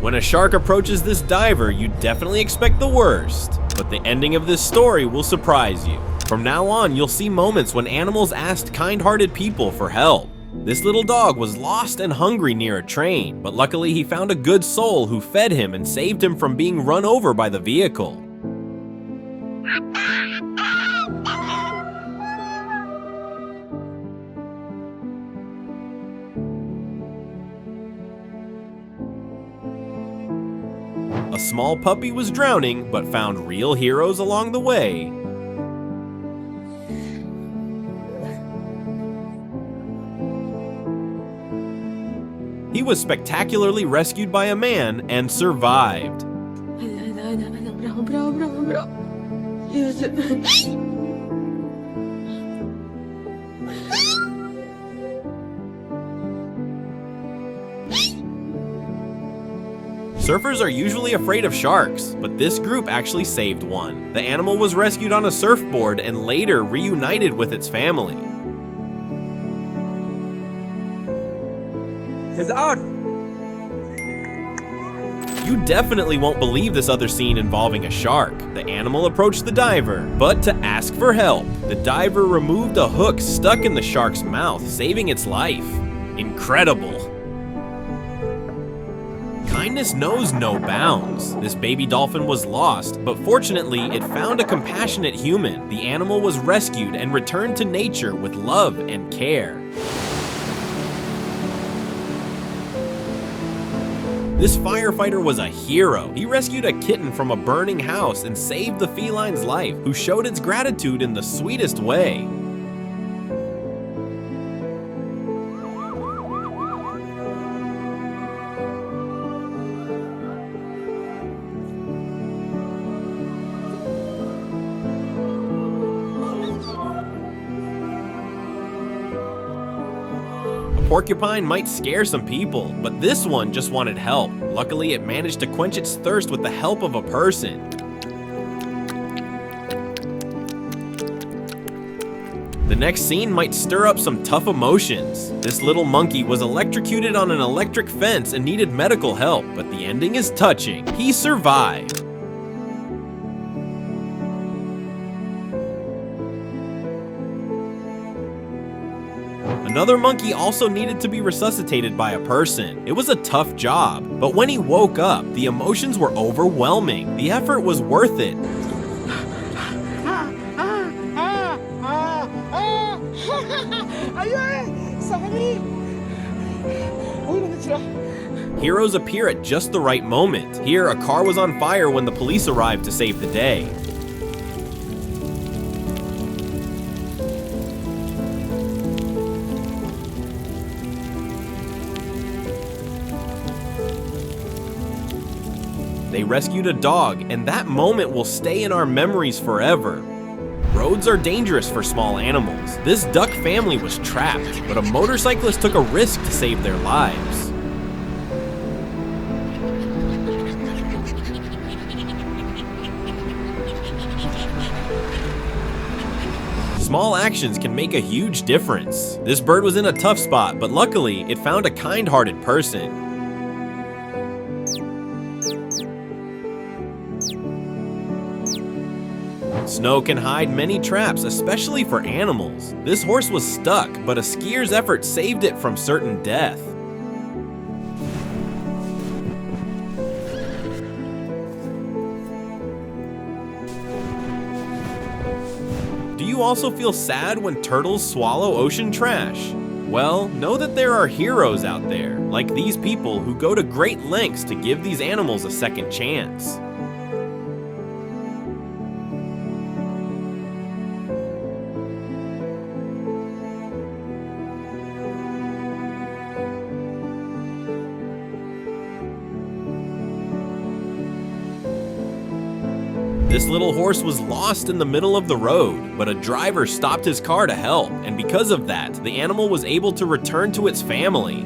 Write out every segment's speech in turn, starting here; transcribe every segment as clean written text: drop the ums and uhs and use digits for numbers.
When a shark approaches this diver, you definitely expect the worst, but the ending of this story will surprise you. From now on, you'll see moments when animals asked kind-hearted people for help. This little dog was lost and hungry near a train, but luckily he found a good soul who fed him and saved him from being run over by the vehicle. A small puppy was drowning, but found real heroes along the way. He was spectacularly rescued by a man and survived. Surfers are usually afraid of sharks, but this group actually saved one. The animal was rescued on a surfboard and later reunited with its family. It's out! You definitely won't believe this other scene involving a shark. The animal approached the diver, but to ask for help, the diver removed a hook stuck in the shark's mouth, saving its life. Incredible! Kindness knows no bounds. This baby dolphin was lost, but fortunately it found a compassionate human. The animal was rescued and returned to nature with love and care. This firefighter was a hero. He rescued a kitten from a burning house and saved the feline's life, who showed its gratitude in the sweetest way. Porcupine might scare some people, but this one just wanted help. Luckily, it managed to quench its thirst with the help of a person. The next scene might stir up some tough emotions. This little monkey was electrocuted on an electric fence and needed medical help, but the ending is touching. He survived. Another monkey also needed to be resuscitated by a person. It was a tough job, but when he woke up, the emotions were overwhelming. The effort was worth it. Heroes appear at just the right moment. Here, a car was on fire when the police arrived to save the day. They rescued a dog, and that moment will stay in our memories forever. Roads are dangerous for small animals. This duck family was trapped, but a motorcyclist took a risk to save their lives. Small actions can make a huge difference. This bird was in a tough spot, but luckily, it found a kind-hearted person. Snow can hide many traps, especially for animals. This horse was stuck, but a skier's effort saved it from certain death. Do you also feel sad when turtles swallow ocean trash? Well, know that there are heroes out there, like these people who go to great lengths to give these animals a second chance. This little horse was lost in the middle of the road, but a driver stopped his car to help, and because of that, the animal was able to return to its family.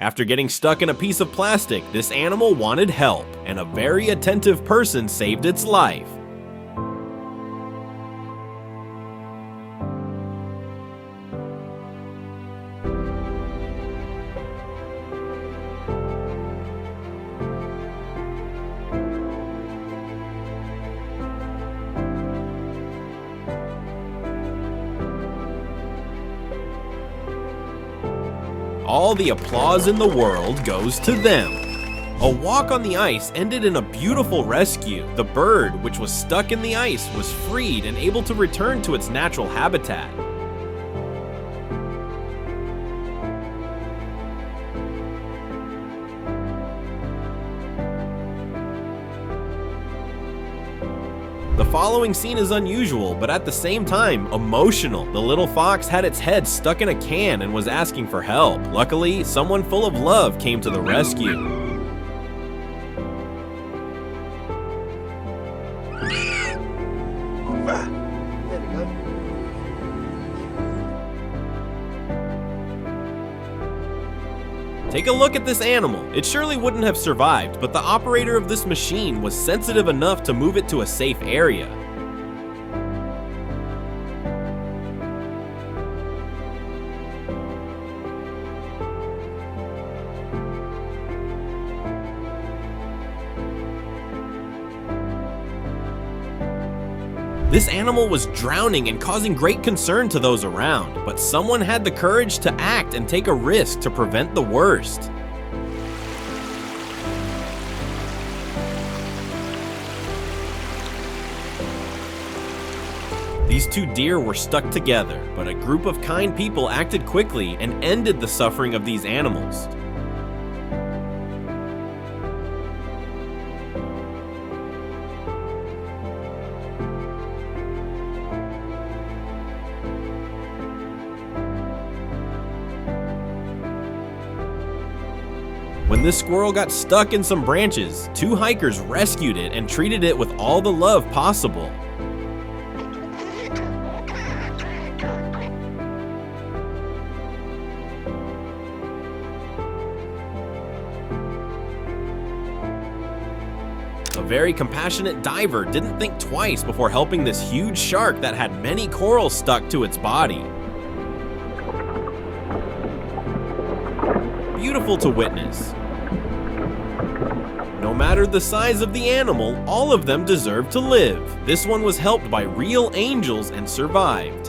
After getting stuck in a piece of plastic, this animal wanted help, and a very attentive person saved its life. All the applause in the world goes to them. A walk on the ice ended in a beautiful rescue. The bird, which was stuck in the ice, was freed and able to return to its natural habitat. The following scene is unusual, but at the same time, emotional. The little fox had its head stuck in a can and was asking for help. Luckily, someone full of love came to the rescue. Take a look at this animal. It surely wouldn't have survived, but the operator of this machine was sensitive enough to move it to a safe area. This animal was drowning and causing great concern to those around, but someone had the courage to act and take a risk to prevent the worst. These two deer were stuck together, but a group of kind people acted quickly and ended the suffering of these animals. When this squirrel got stuck in some branches, two hikers rescued it and treated it with all the love possible. A very compassionate diver didn't think twice before helping this huge shark that had many corals stuck to its body. Beautiful to witness. No matter the size of the animal, all of them deserve to live. This one was helped by real angels and survived.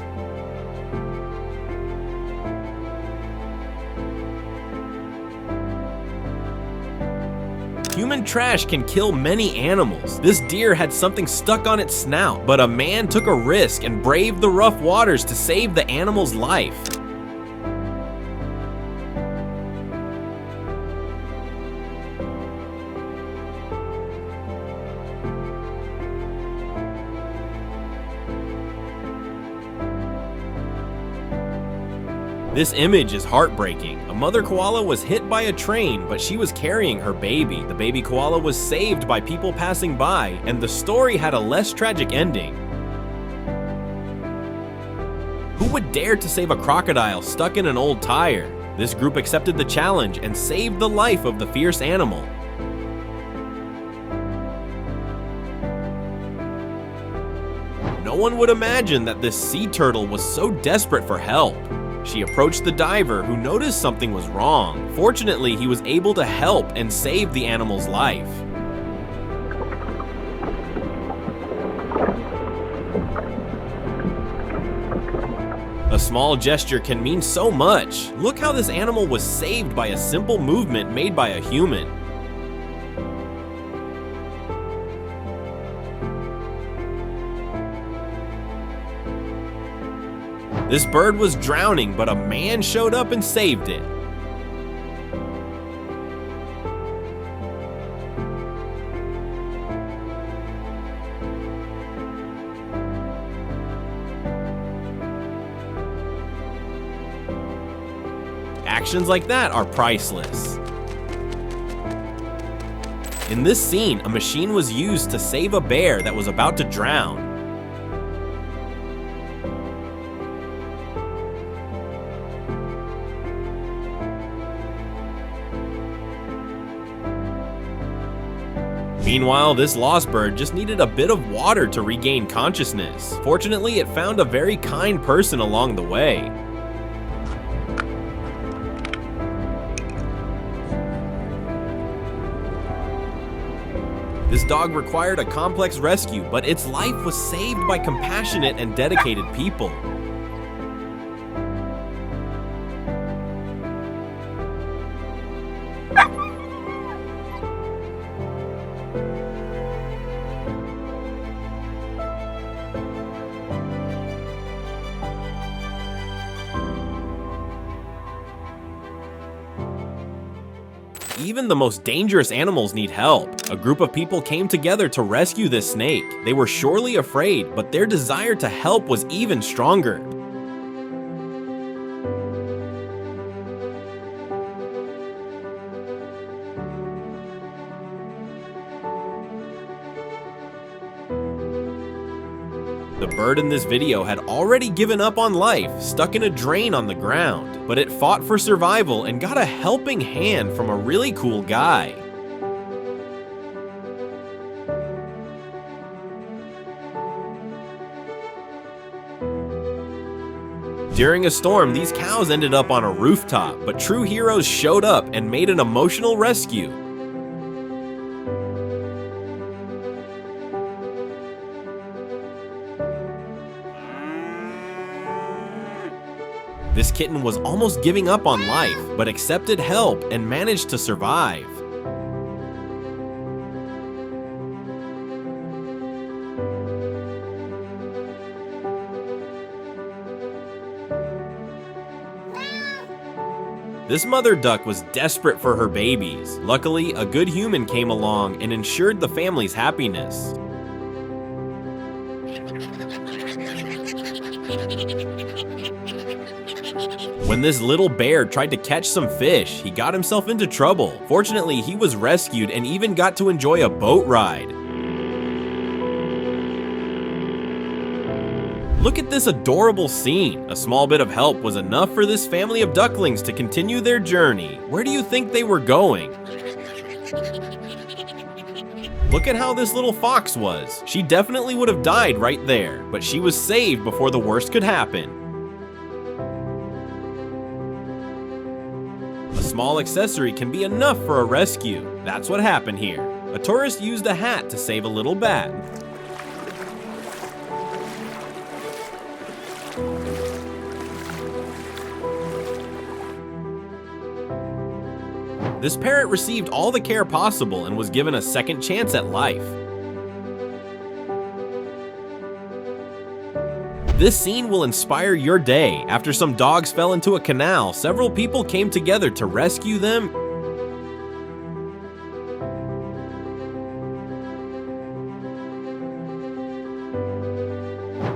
Human trash can kill many animals. This deer had something stuck on its snout, but a man took a risk and braved the rough waters to save the animal's life. This image is heartbreaking. A mother koala was hit by a train, but she was carrying her baby. The baby koala was saved by people passing by, and the story had a less tragic ending. Who would dare to save a crocodile stuck in an old tire? This group accepted the challenge and saved the life of the fierce animal. No one would imagine that this sea turtle was so desperate for help. She approached the diver, who noticed something was wrong. Fortunately, he was able to help and save the animal's life. A small gesture can mean so much. Look how this animal was saved by a simple movement made by a human. This bird was drowning, but a man showed up and saved it. Actions like that are priceless. In this scene, a machine was used to save a bear that was about to drown. Meanwhile, this lost bird just needed a bit of water to regain consciousness. Fortunately, it found a very kind person along the way. This dog required a complex rescue, but its life was saved by compassionate and dedicated people. Even the most dangerous animals need help. A group of people came together to rescue this snake. They were surely afraid, but their desire to help was even stronger. The bird in this video had already given up on life, stuck in a drain on the ground, but it fought for survival and got a helping hand from a really cool guy. During a storm, these cows ended up on a rooftop, but true heroes showed up and made an emotional rescue. This kitten was almost giving up on life, but accepted help and managed to survive. This mother duck was desperate for her babies. Luckily, a good human came along and ensured the family's happiness. When this little bear tried to catch some fish, he got himself into trouble. Fortunately, he was rescued and even got to enjoy a boat ride. Look at this adorable scene. A small bit of help was enough for this family of ducklings to continue their journey. Where do you think they were going? Look at how this little fox was. She definitely would have died right there, but she was saved before the worst could happen. A small accessory can be enough for a rescue. That's what happened here. A tourist used a hat to save a little bat. This parrot received all the care possible and was given a second chance at life. This scene will inspire your day. After some dogs fell into a canal, several people came together to rescue them.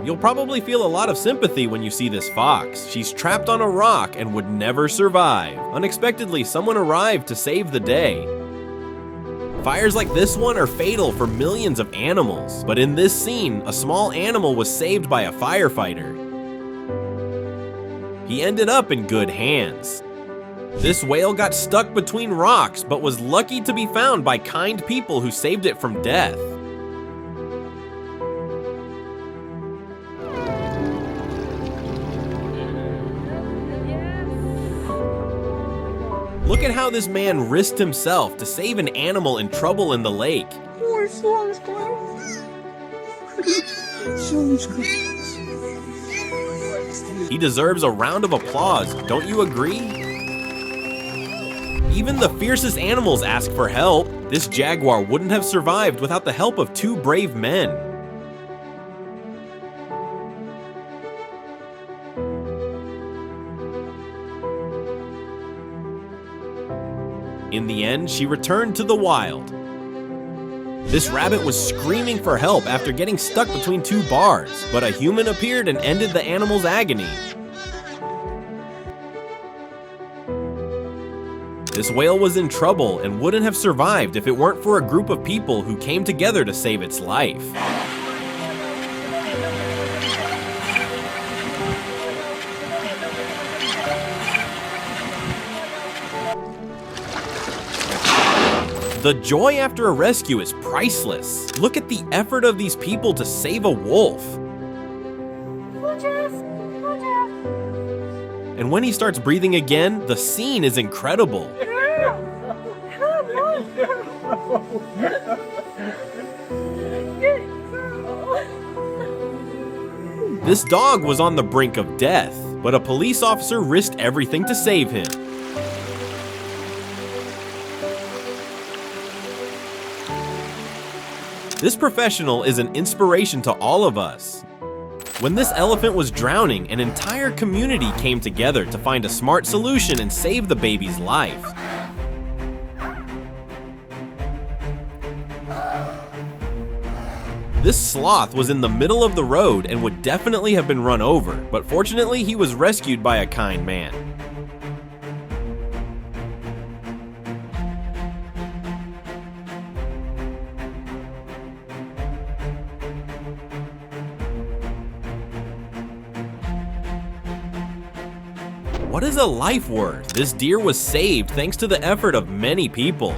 You'll probably feel a lot of sympathy when you see this fox. She's trapped on a rock and would never survive. Unexpectedly, someone arrived to save the day. Fires like this one are fatal for millions of animals, but in this scene, a small animal was saved by a firefighter. He ended up in good hands. This whale got stuck between rocks, but was lucky to be found by kind people who saved it from death. Look at how this man risked himself to save an animal in trouble in the lake. He deserves a round of applause, don't you agree? Even the fiercest animals ask for help. This jaguar wouldn't have survived without the help of two brave men. In the end, she returned to the wild. This rabbit was screaming for help after getting stuck between two bars, but a human appeared and ended the animal's agony. This whale was in trouble and wouldn't have survived if it weren't for a group of people who came together to save its life. The joy after a rescue is priceless. Look at the effort of these people to save a wolf. And when he starts breathing again, the scene is incredible. This dog was on the brink of death, but a police officer risked everything to save him. This professional is an inspiration to all of us. When this elephant was drowning, an entire community came together to find a smart solution and save the baby's life. This sloth was in the middle of the road and would definitely have been run over, but fortunately he was rescued by a kind man. What is a life worth? This deer was saved thanks to the effort of many people.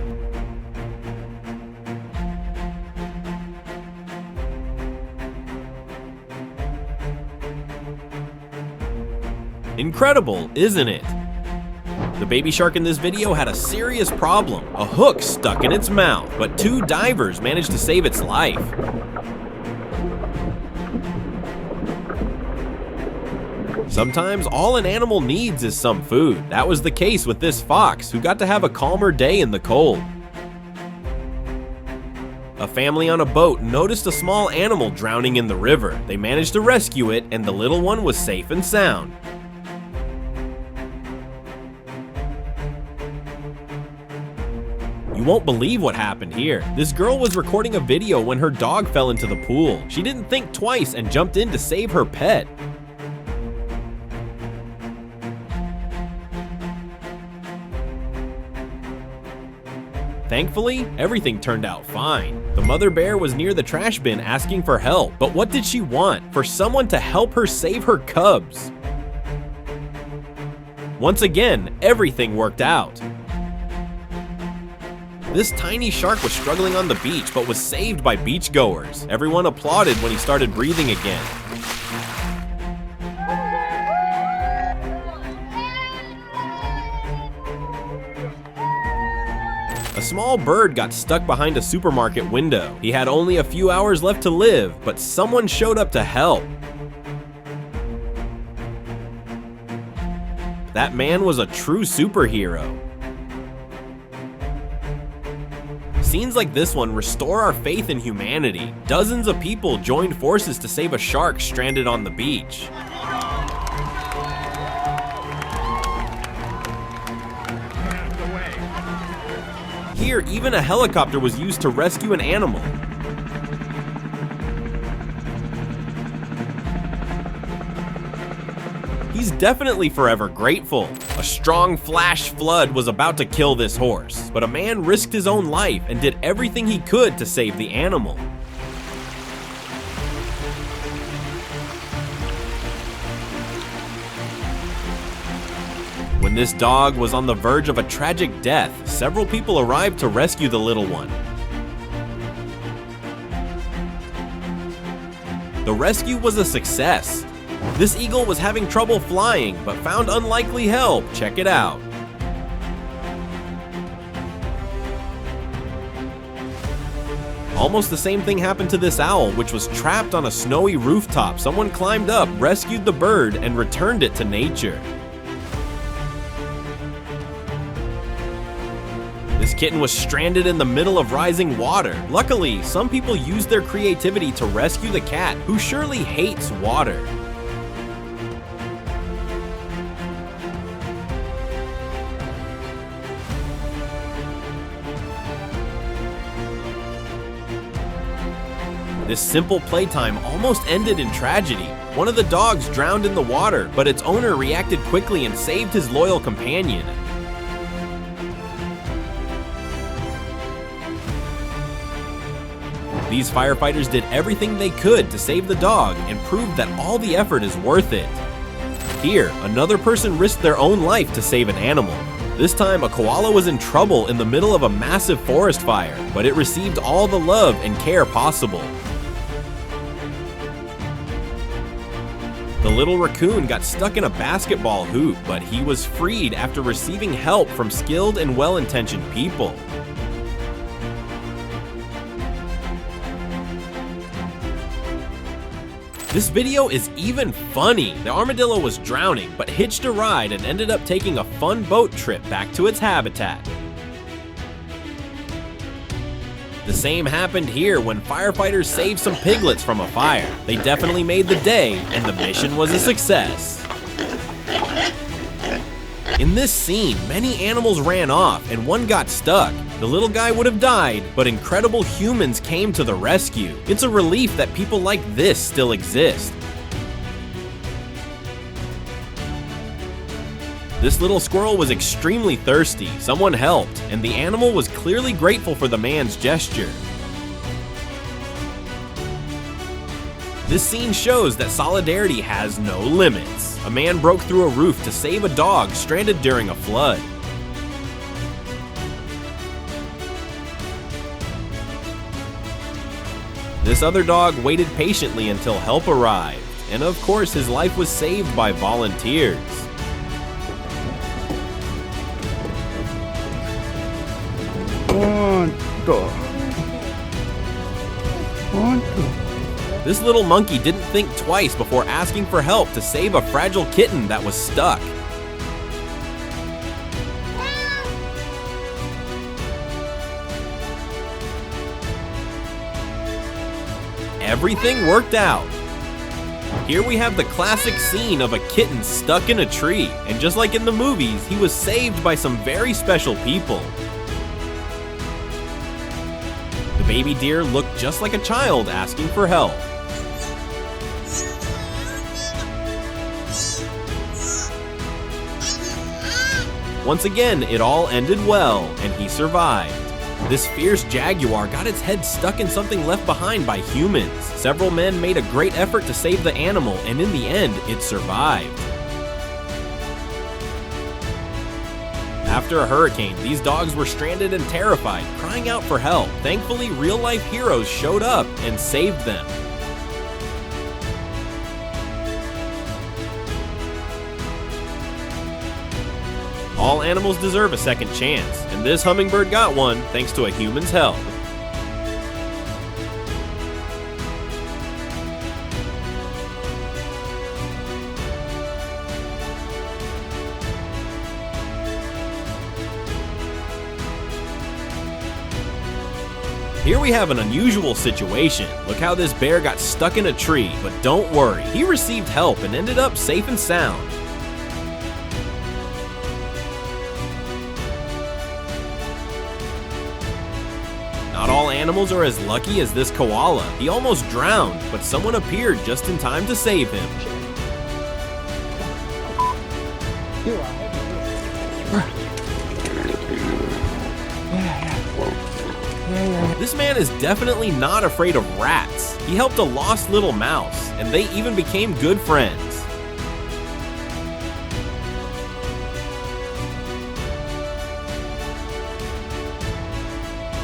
Incredible, isn't it? The baby shark in this video had a serious problem, a hook stuck in its mouth, but 2 divers managed to save its life. Sometimes all an animal needs is some food. That was the case with this fox, who got to have a calmer day in the cold. A family on a boat noticed a small animal drowning in the river. They managed to rescue it, and the little one was safe and sound. You won't believe what happened here. This girl was recording a video when her dog fell into the pool. She didn't think twice and jumped in to save her pet. Thankfully, everything turned out fine. The mother bear was near the trash bin asking for help, but what did she want? For someone to help her save her cubs. Once again, everything worked out. This tiny shark was struggling on the beach, but was saved by beachgoers. Everyone applauded when he started breathing again. A small bird got stuck behind a supermarket window. He had only a few hours left to live, but someone showed up to help. That man was a true superhero. Scenes like this one restore our faith in humanity. Dozens of people joined forces to save a shark stranded on the beach. Here, even a helicopter was used to rescue an animal. He's definitely forever grateful. A strong flash flood was about to kill this horse, but a man risked his own life and did everything he could to save the animal. When this dog was on the verge of a tragic death, several people arrived to rescue the little one. The rescue was a success. This eagle was having trouble flying, but found unlikely help. Check it out. Almost the same thing happened to this owl, which was trapped on a snowy rooftop. Someone climbed up, rescued the bird, and returned it to nature. This kitten was stranded in the middle of rising water. Luckily, some people used their creativity to rescue the cat, who surely hates water. This simple playtime almost ended in tragedy. One of the dogs drowned in the water, but its owner reacted quickly and saved his loyal companion. These firefighters did everything they could to save the dog and proved that all the effort is worth it. Here, another person risked their own life to save an animal. This time, a koala was in trouble in the middle of a massive forest fire, but it received all the love and care possible. The little raccoon got stuck in a basketball hoop, but he was freed after receiving help from skilled and well-intentioned people. This video is even funny. The armadillo was drowning, but hitched a ride and ended up taking a fun boat trip back to its habitat. The same happened here when firefighters saved some piglets from a fire. They definitely made the day, and the mission was a success. In this scene, many animals ran off and one got stuck. The little guy would have died, but incredible humans came to the rescue. It's a relief that people like this still exist. This little squirrel was extremely thirsty. Someone helped, and the animal was clearly grateful for the man's gesture. This scene shows that solidarity has no limits. A man broke through a roof to save a dog stranded during a flood. This other dog waited patiently until help arrived, and of course his life was saved by volunteers. This little monkey didn't think twice before asking for help to save a fragile kitten that was stuck. Everything worked out. Here we have the classic scene of a kitten stuck in a tree, and just like in the movies, he was saved by some very special people. The baby deer looked just like a child asking for help. Once again, it all ended well, and he survived. This fierce jaguar got its head stuck in something left behind by humans. Several men made a great effort to save the animal, and in the end, it survived. After a hurricane, these dogs were stranded and terrified, crying out for help. Thankfully, real-life heroes showed up and saved them. All animals deserve a second chance, and this hummingbird got one thanks to a human's help. Here we have an unusual situation. Look how this bear got stuck in a tree, but don't worry, he received help and ended up safe and sound. Not all animals are as lucky as this koala. He almost drowned, but someone appeared just in time to save him. This man is definitely not afraid of rats. He helped a lost little mouse, and they even became good friends.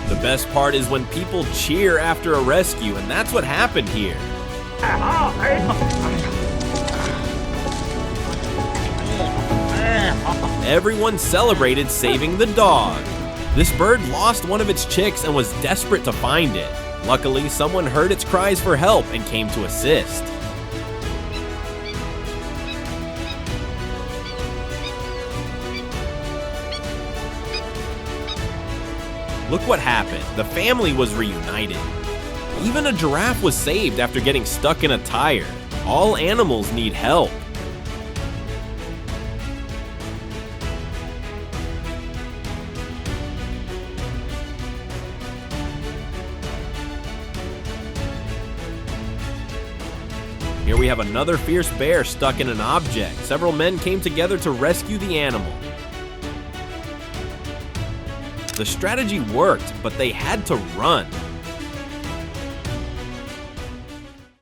The best part is when people cheer after a rescue, and that's what happened here. Everyone celebrated saving the dog. This bird lost one of its chicks and was desperate to find it. Luckily, someone heard its cries for help and came to assist. Look what happened. The family was reunited. Even a giraffe was saved after getting stuck in a tire. All animals need help. Here we have another fierce bear stuck in an object. Several men came together to rescue the animal. The strategy worked, but they had to run.